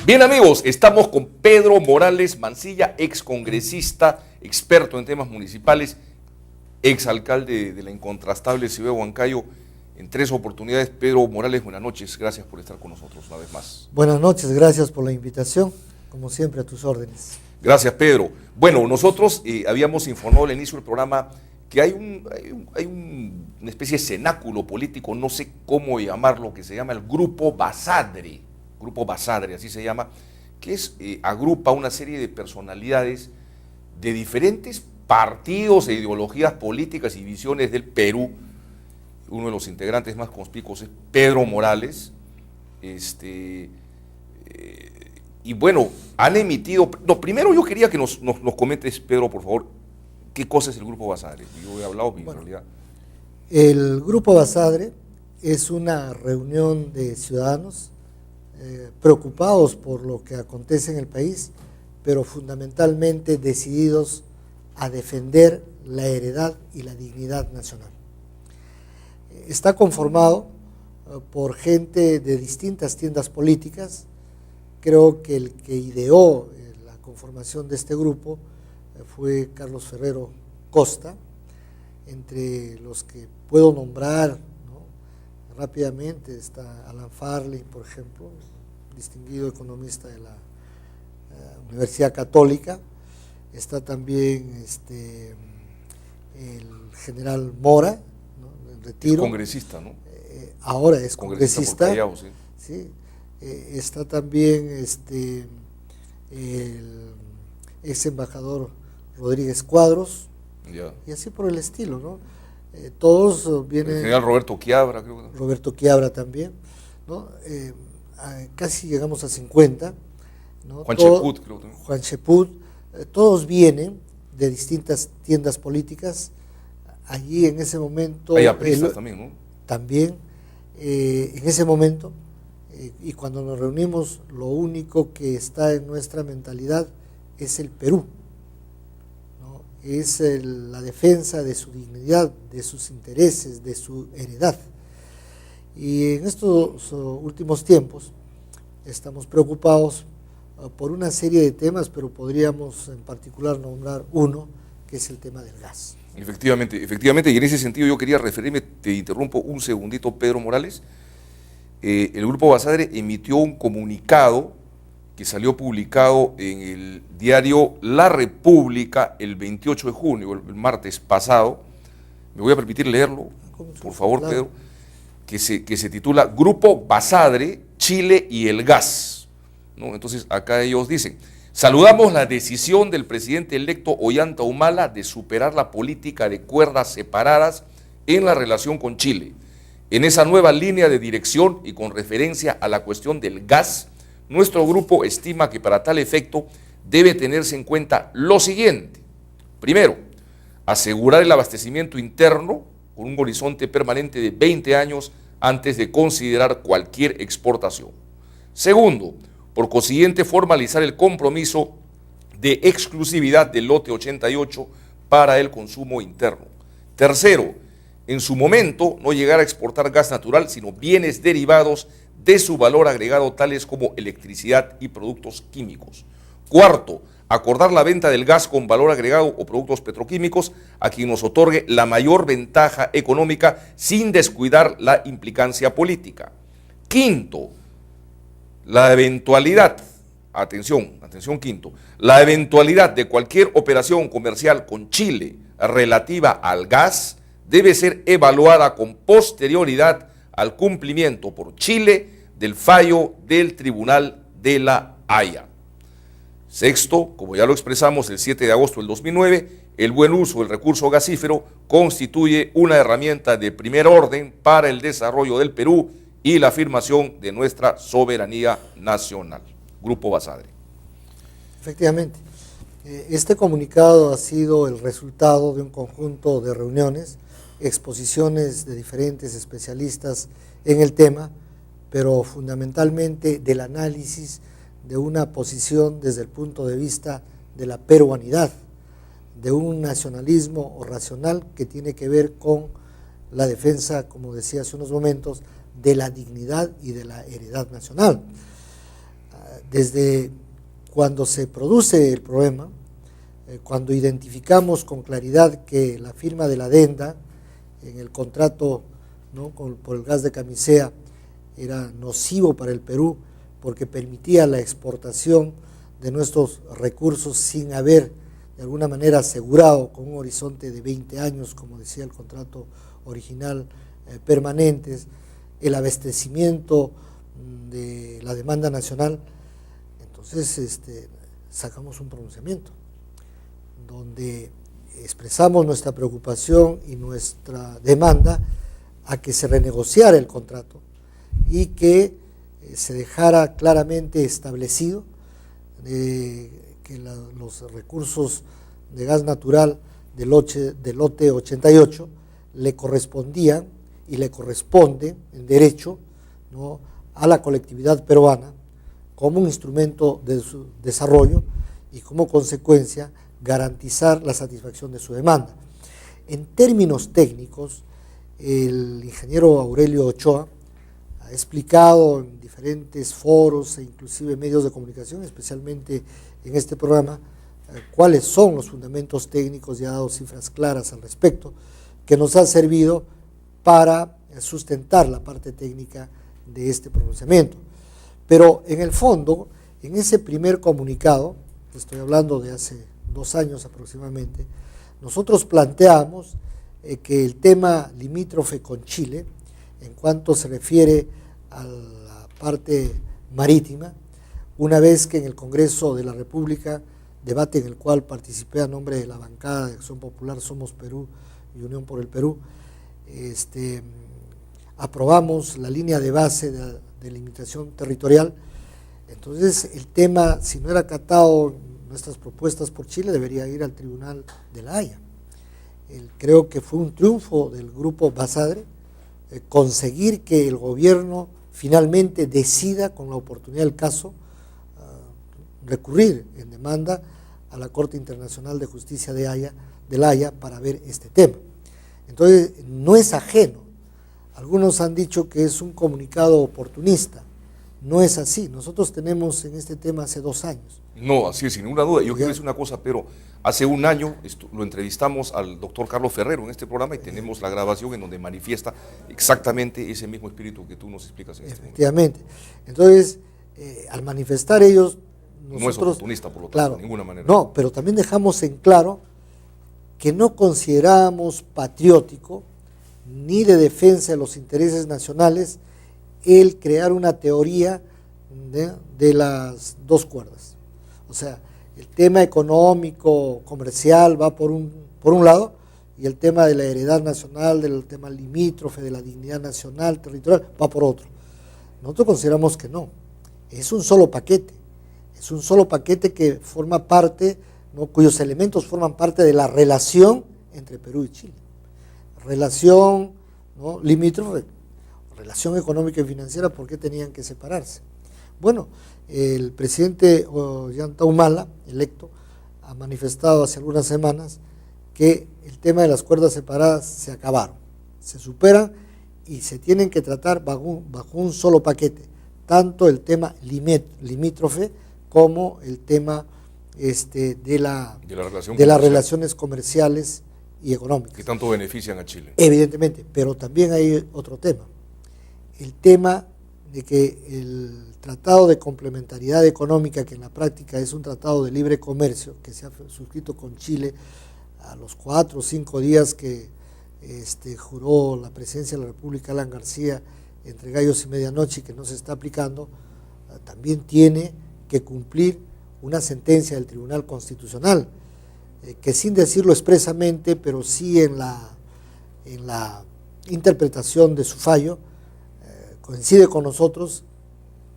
Bien amigos, estamos con Pedro Morales Mancilla, excongresista, experto en temas municipales, exalcalde de la incontrastable ciudad de Huancayo en 3 oportunidades. Pedro Morales, buenas noches, gracias por estar con nosotros una vez más. Buenas noches, gracias por la invitación, como siempre a tus órdenes. Gracias Pedro. Bueno, nosotros habíamos informado al inicio del programa que hay una especie de cenáculo político, no sé cómo llamarlo, que se llama el Grupo Basadre, así se llama, que agrupa una serie de personalidades de diferentes partidos e ideologías políticas y visiones del Perú. Uno de los integrantes más conspicuos es Pedro Morales, y bueno, han emitido. No, primero yo quería que nos comentes, Pedro, por favor, qué cosa es el Grupo Basadre. Yo he hablado en realidad. El Grupo Basadre es una reunión de ciudadanos preocupados por lo que acontece en el país, pero fundamentalmente decididos a defender la heredad y la dignidad nacional. Está conformado por gente de distintas tiendas políticas. Creo que el que ideó la conformación de este grupo fue Carlos Ferrero Costa, entre los que puedo nombrar, ¿no? Rápidamente está Alan Farley, por ejemplo, distinguido economista de la Universidad Católica. Está también el general Mora, ¿no? En retiro. Es congresista, ¿no? Ahora es congresista. Callao, sí. Sí. Está también el ex embajador Rodríguez Cuadros, ya. Y así por el estilo, ¿no? Todos vienen. El general Roberto Quiabra, creo que. Roberto Quiabra también, ¿no? Casi llegamos a 50, ¿no? Juan Cheput, creo que. Juan Cheput, todos vienen de distintas tiendas políticas. Allí en ese momento. Hay apristas también, ¿no? También, en ese momento. Y cuando nos reunimos, lo único que está en nuestra mentalidad es el Perú, ¿no? Es la defensa de su dignidad, de sus intereses, de su heredad. Y en estos últimos tiempos estamos preocupados por una serie de temas, pero podríamos en particular nombrar uno, que es el tema del gas. Efectivamente, y en ese sentido yo quería referirme, te interrumpo un segundito, Pedro Morales. El Grupo Basadre emitió un comunicado que salió publicado en el diario La República el 28 de junio, el martes pasado. Me voy a permitir leerlo, por favor, claro. Pedro, que se titula Grupo Basadre, Chile y el gas, ¿no? Entonces acá ellos dicen: saludamos la decisión del presidente electo Ollanta Humala de superar la política de cuerdas separadas en la relación con Chile. En esa nueva línea de dirección y con referencia a la cuestión del gas, nuestro grupo estima que para tal efecto debe tenerse en cuenta lo siguiente. Primero, asegurar el abastecimiento interno con un horizonte permanente de 20 años antes de considerar cualquier exportación. Segundo, por consiguiente, formalizar el compromiso de exclusividad del lote 88 para el consumo interno. Tercero, en su momento no llegar a exportar gas natural, sino bienes derivados de su valor agregado, tales como electricidad y productos químicos. Cuarto, acordar la venta del gas con valor agregado o productos petroquímicos a quien nos otorgue la mayor ventaja económica sin descuidar la implicancia política. Quinto, la eventualidad, atención quinto, la eventualidad de cualquier operación comercial con Chile relativa al gas debe ser evaluada con posterioridad al cumplimiento por Chile del fallo del Tribunal de la Haya. Sexto, como ya lo expresamos el 7 de agosto del 2009, el buen uso del recurso gasífero constituye una herramienta de primer orden para el desarrollo del Perú y la afirmación de nuestra soberanía nacional. Grupo Basadre. Efectivamente, este comunicado ha sido el resultado de un conjunto de reuniones, exposiciones de diferentes especialistas en el tema, pero fundamentalmente del análisis de una posición desde el punto de vista de la peruanidad, de un nacionalismo racional que tiene que ver con la defensa, como decía hace unos momentos, de la dignidad y de la heredad nacional. Desde cuando se produce el problema, cuando identificamos con claridad que la firma de la adenda en el contrato, ¿no?, por el gas de Camisea era nocivo para el Perú porque permitía la exportación de nuestros recursos sin haber de alguna manera asegurado con un horizonte de 20 años, como decía el contrato original, permanentes, el abastecimiento de la demanda nacional. Entonces sacamos un pronunciamiento donde expresamos nuestra preocupación y nuestra demanda a que se renegociara el contrato y que se dejara claramente establecido que los recursos de gas natural del lote 88 le correspondían y le corresponde en derecho, ¿no?, a la colectividad peruana como un instrumento de su desarrollo y como consecuencia garantizar la satisfacción de su demanda. En términos técnicos, el ingeniero Aurelio Ochoa ha explicado en diferentes foros e inclusive medios de comunicación, especialmente en este programa, cuáles son los fundamentos técnicos y ha dado cifras claras al respecto, que nos ha servido para sustentar la parte técnica de este pronunciamiento. Pero en el fondo, en ese primer comunicado, estoy hablando de hace 2 años aproximadamente, nosotros planteamos que el tema limítrofe con Chile, en cuanto se refiere a la parte marítima, una vez que en el Congreso de la República, debate en el cual participé a nombre de la bancada de Acción Popular Somos Perú y Unión por el Perú, aprobamos la línea de base de delimitación territorial. Entonces el tema, si no era acatado en nuestras propuestas por Chile, debería ir al Tribunal de la Haya. Creo que fue un triunfo del Grupo Basadre conseguir que el gobierno finalmente decida, con la oportunidad del caso, recurrir en demanda a la Corte Internacional de Justicia de La Haya para ver este tema. Entonces, no es ajeno. Algunos han dicho que es un comunicado oportunista. No es así. Nosotros tenemos en este tema hace 2 años. No, así es, sin ninguna duda. Yo quiero decir una cosa, pero hace 1 año lo entrevistamos al doctor Carlos Ferrero en este programa y tenemos la grabación en donde manifiesta exactamente ese mismo espíritu que tú nos explicas en este momento. Efectivamente. Entonces, al manifestar ellos, nosotros, no es oportunista, por lo tanto, claro, de ninguna manera. No, pero también dejamos en claro que no consideramos patriótico ni de defensa de los intereses nacionales el crear una teoría de las 2 cuerdas. O sea, el tema económico, comercial va por un lado, y el tema de la heredad nacional, del tema limítrofe, de la dignidad nacional, territorial, va por otro. Nosotros consideramos que no, es un solo paquete. Es un solo paquete que forma parte, ¿no?, cuyos elementos forman parte de la relación entre Perú y Chile. Relación, ¿no?, limítrofe, relación económica y financiera, ¿por qué tenían que separarse? Bueno, el presidente Ollanta Humala, electo, ha manifestado hace algunas semanas que el tema de las cuerdas separadas se acabaron, se superan y se tienen que tratar bajo un solo paquete, tanto el tema limítrofe como el tema de las relaciones comerciales y económicas. Que tanto benefician a Chile. Evidentemente, pero también hay otro tema. El tema de que el Tratado de Complementariedad Económica, que en la práctica es un tratado de libre comercio, que se ha suscrito con Chile a los 4 o 5 días que juró la presidencia de la República Alan García entre gallos y medianoche y que no se está aplicando, también tiene que cumplir una sentencia del Tribunal Constitucional, que sin decirlo expresamente, pero sí en la interpretación de su fallo, coincide con nosotros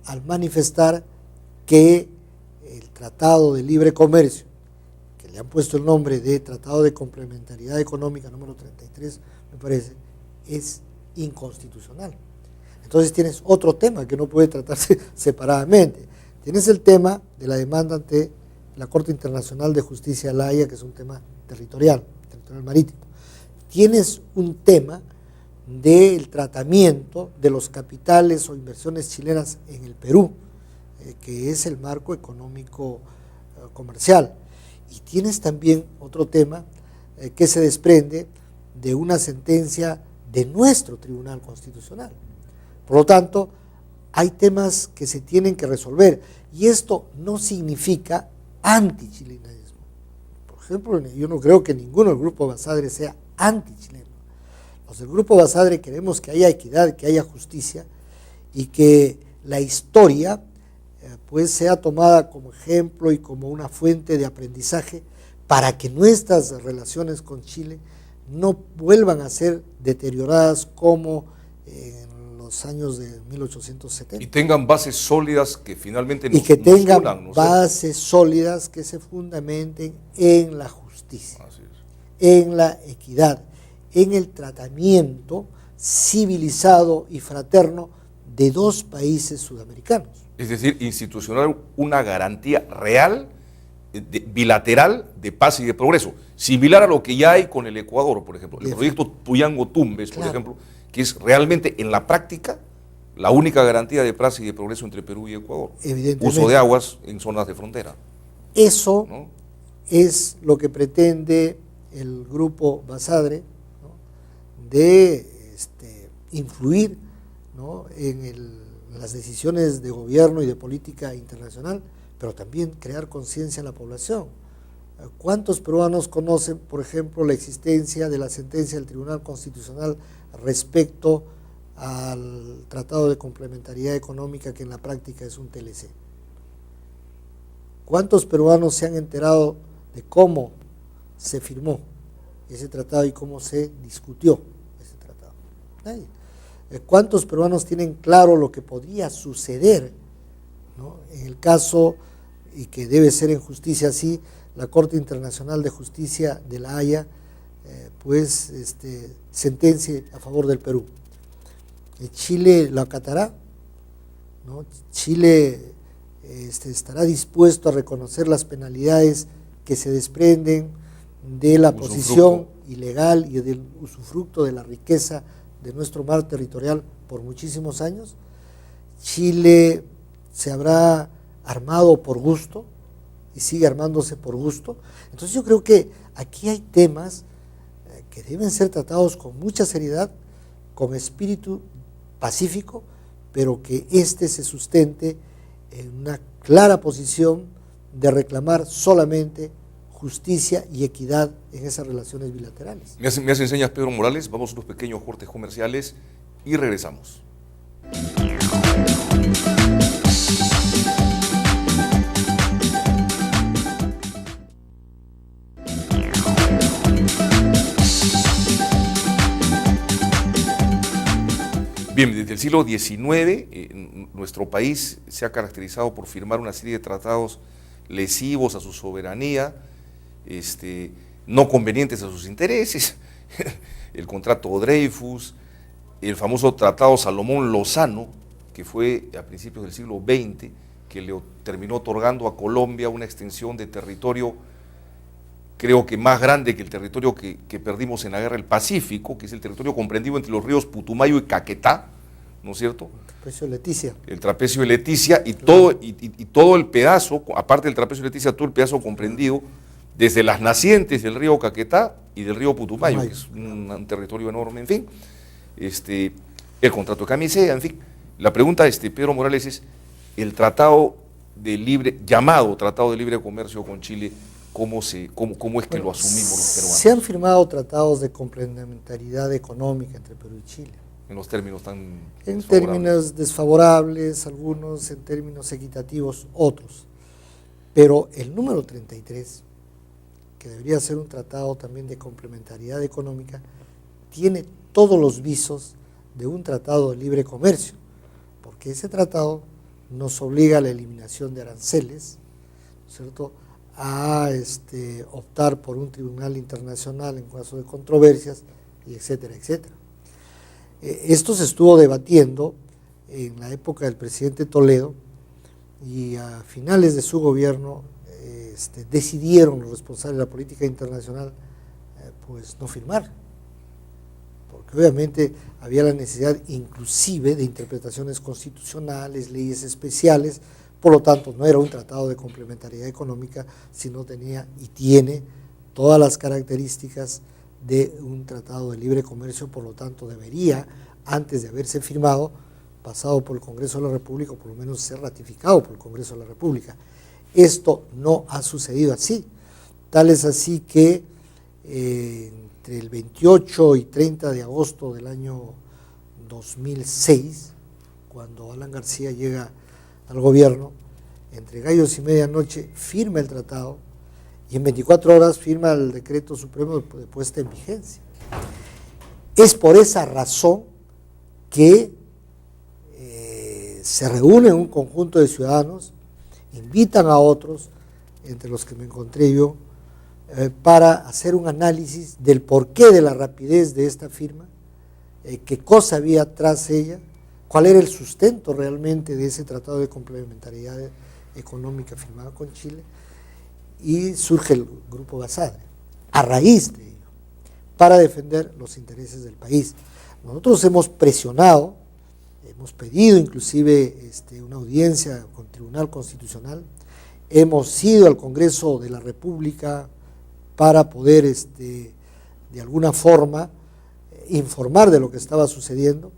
al manifestar que el Tratado de Libre Comercio, que le han puesto el nombre de Tratado de Complementariedad Económica número 33, me parece, es inconstitucional. Entonces tienes otro tema que no puede tratarse separadamente. Tienes el tema de la demanda ante la Corte Internacional de Justicia de La Haya, que es un tema territorial marítimo. Tienes un tema del tratamiento de los capitales o inversiones chilenas en el Perú, que es el marco económico comercial. Y tienes también otro tema que se desprende de una sentencia de nuestro Tribunal Constitucional. Por lo tanto, hay temas que se tienen que resolver, y esto no significa antichilenismo. Por ejemplo, yo no creo que ninguno del Grupo Basadre sea antichileno. Los del Grupo Basadre queremos que haya equidad, que haya justicia, y que la historia pues sea tomada como ejemplo y como una fuente de aprendizaje para que nuestras relaciones con Chile no vuelvan a ser deterioradas como en los años de 1870. Y tengan bases sólidas que finalmente nos, y que tengan unan, ¿no? bases sólidas que se fundamenten en la justicia, Así es. en la equidad, en el tratamiento civilizado y fraterno de dos países sudamericanos. Es decir, institucional, una garantía real, bilateral, de paz y de progreso, similar a lo que ya hay con el Ecuador, por ejemplo, el proyecto Puyango-Tumbes, por ejemplo, que es realmente en la práctica la única garantía de paz y de progreso entre Perú y Ecuador. Evidentemente. Uso de aguas en zonas de frontera. Eso, ¿no?, es lo que pretende el Grupo Basadre, ¿no?, de influir, ¿no?, en las decisiones de gobierno y de política internacional, pero también crear conciencia en la población. ¿Cuántos peruanos conocen, por ejemplo, la existencia de la sentencia del Tribunal Constitucional respecto al Tratado de Complementariedad Económica, que en la práctica es un TLC? ¿Cuántos peruanos se han enterado de cómo se firmó ese tratado y cómo se discutió ese tratado? Nadie. ¿Cuántos peruanos tienen claro lo que podría suceder, ¿no?, en el caso, y que debe ser en justicia así, la Corte Internacional de Justicia de La Haya sentencie a favor del Perú? Chile lo acatará, ¿no? Chile estará dispuesto a reconocer las penalidades que se desprenden de la posición ilegal y del usufructo de la riqueza de nuestro mar territorial por muchísimos años. Chile se habrá armado por gusto y sigue armándose por gusto. Entonces yo creo que aquí hay temas que deben ser tratados con mucha seriedad, con espíritu pacífico, pero que se sustente en una clara posición de reclamar solamente justicia y equidad en esas relaciones bilaterales. Me hacen señas Pedro Morales, vamos a unos pequeños cortes comerciales y regresamos. Bien, desde el siglo XIX, nuestro país se ha caracterizado por firmar una serie de tratados lesivos a su soberanía, no convenientes a sus intereses, el contrato Dreyfus, el famoso tratado Salomón-Lozano, que fue a principios del siglo XX, que le terminó otorgando a Colombia una extensión de territorio, creo que más grande que el territorio que perdimos en la Guerra del Pacífico, que es el territorio comprendido entre los ríos Putumayo y Caquetá, ¿no es cierto? El trapecio de Leticia. El trapecio de Leticia y todo el pedazo, aparte del trapecio de Leticia, todo el pedazo comprendido desde las nacientes del río Caquetá y del río Putumayo, que es un territorio enorme, en fin, el contrato de Camisea, en fin. La pregunta, Pedro Morales, es el llamado Tratado de Libre Comercio con Chile, ¿cómo es que lo asumimos los peruanos? Se han firmado tratados de complementariedad económica entre Perú y Chile. En los términos tan en términos desfavorables, algunos en términos equitativos, otros. Pero el número 33, que debería ser un tratado también de complementariedad económica, tiene todos los visos de un tratado de libre comercio, porque ese tratado nos obliga a la eliminación de aranceles, ¿no es cierto?, a optar por un tribunal internacional en caso de controversias, y etcétera, etcétera. Esto se estuvo debatiendo en la época del presidente Toledo, y a finales de su gobierno decidieron los responsables de la política internacional pues no firmar, porque obviamente había la necesidad inclusive de interpretaciones constitucionales, leyes especiales, Por lo tanto, no era un tratado de complementariedad económica, sino tenía y tiene todas las características de un tratado de libre comercio. Por lo tanto, debería, antes de haberse firmado, pasado por el Congreso de la República, o por lo menos ser ratificado por el Congreso de la República. Esto no ha sucedido así. Tal es así que entre el 28 y 30 de agosto del año 2006, cuando Alan García llega al gobierno, entre gallos y medianoche firma el tratado y en 24 horas firma el decreto supremo de puesta en vigencia. Es por esa razón que se reúne un conjunto de ciudadanos, invitan a otros, entre los que me encontré yo, para hacer un análisis del porqué de la rapidez de esta firma, qué cosa había tras ella, cuál era el sustento realmente de ese tratado de complementariedad económica firmado con Chile, y surge el Grupo Basadre, a raíz de ello, para defender los intereses del país. Nosotros hemos presionado, hemos pedido inclusive una audiencia con el Tribunal Constitucional, hemos ido al Congreso de la República para poder de alguna forma informar de lo que estaba sucediendo.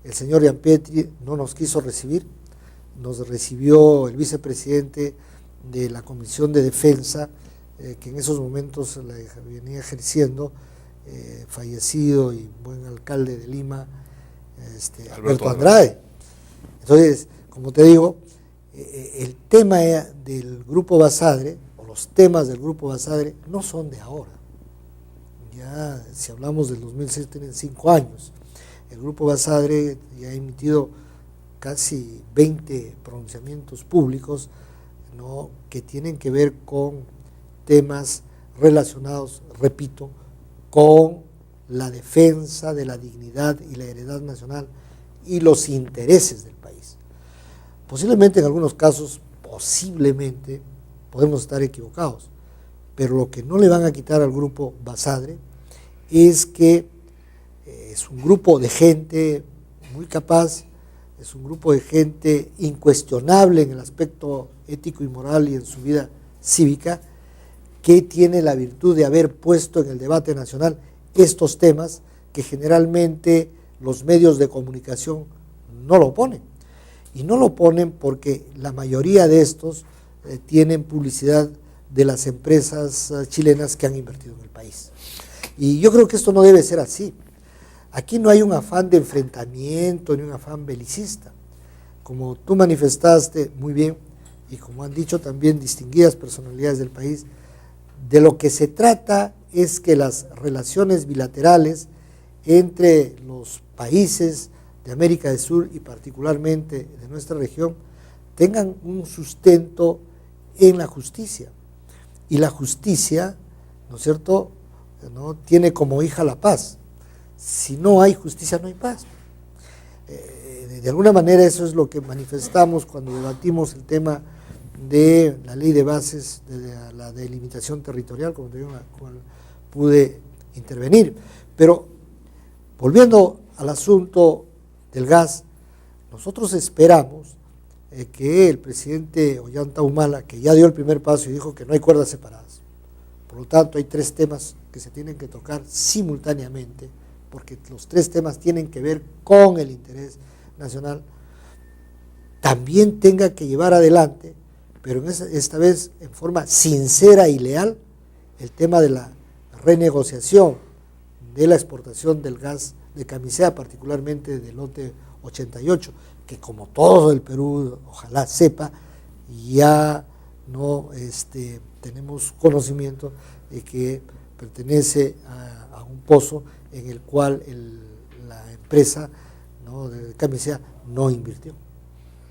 El señor Gianpietri no nos quiso recibir, nos recibió el vicepresidente de la Comisión de Defensa, que en esos momentos la venía ejerciendo, fallecido y buen alcalde de Lima, Alberto Andrade. Entonces, como te digo, el tema del Grupo Basadre, o los temas del Grupo Basadre, no son de ahora. Ya, si hablamos del 2006, tienen 5 años. El Grupo Basadre ya ha emitido casi 20 pronunciamientos públicos, ¿no?, que tienen que ver con temas relacionados, repito, con la defensa de la dignidad y la heredad nacional y los intereses del país. Posiblemente en algunos casos, posiblemente, podemos estar equivocados, pero lo que no le van a quitar al Grupo Basadre es que es un grupo de gente muy capaz, es un grupo de gente incuestionable en el aspecto ético y moral y en su vida cívica, que tiene la virtud de haber puesto en el debate nacional estos temas que generalmente los medios de comunicación no lo ponen. Y no lo ponen porque la mayoría de estos tienen publicidad de las empresas chilenas que han invertido en el país. Y yo creo que esto no debe ser así. Aquí no hay un afán de enfrentamiento ni un afán belicista. Como tú manifestaste muy bien, y como han dicho también distinguidas personalidades del país, de lo que se trata es que las relaciones bilaterales entre los países de América del Sur y particularmente de nuestra región tengan un sustento en la justicia. Y la justicia, ¿no es cierto?, ¿no?, tiene como hija la paz. Si no hay justicia, no hay paz. De alguna manera eso es lo que manifestamos cuando debatimos el tema de la ley de bases de la delimitación territorial, como te digo, en la cual pude intervenir. Pero volviendo al asunto del gas, nosotros esperamos que el presidente Ollanta Humala, que ya dio el primer paso y dijo que no hay cuerdas separadas, por lo tanto hay 3 temas que se tienen que tocar simultáneamente, porque los 3 temas tienen que ver con el interés nacional, también tenga que llevar adelante, pero esta vez en forma sincera y leal, el tema de la renegociación de la exportación del gas de Camisea, particularmente del lote 88, que como todo el Perú, ojalá sepa, ya no tenemos conocimiento de que pertenece a un pozo en el cual la empresa, ¿no?, de Camisea no invirtió.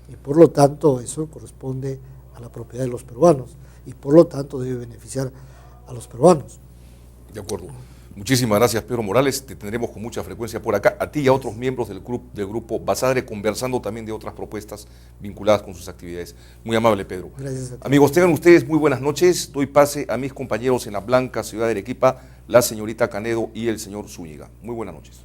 Y por lo tanto eso corresponde a la propiedad de los peruanos y por lo tanto debe beneficiar a los peruanos. De acuerdo. Muchísimas gracias, Pedro Morales. Te tendremos con mucha frecuencia por acá, a ti y a otros miembros del Grupo Basadre, conversando también de otras propuestas vinculadas con sus actividades. Muy amable, Pedro. Gracias a ti. Amigos, tengan ustedes muy buenas noches. Doy pase a mis compañeros en la blanca ciudad de Arequipa, la señorita Canedo y el señor Zúñiga. Muy buenas noches.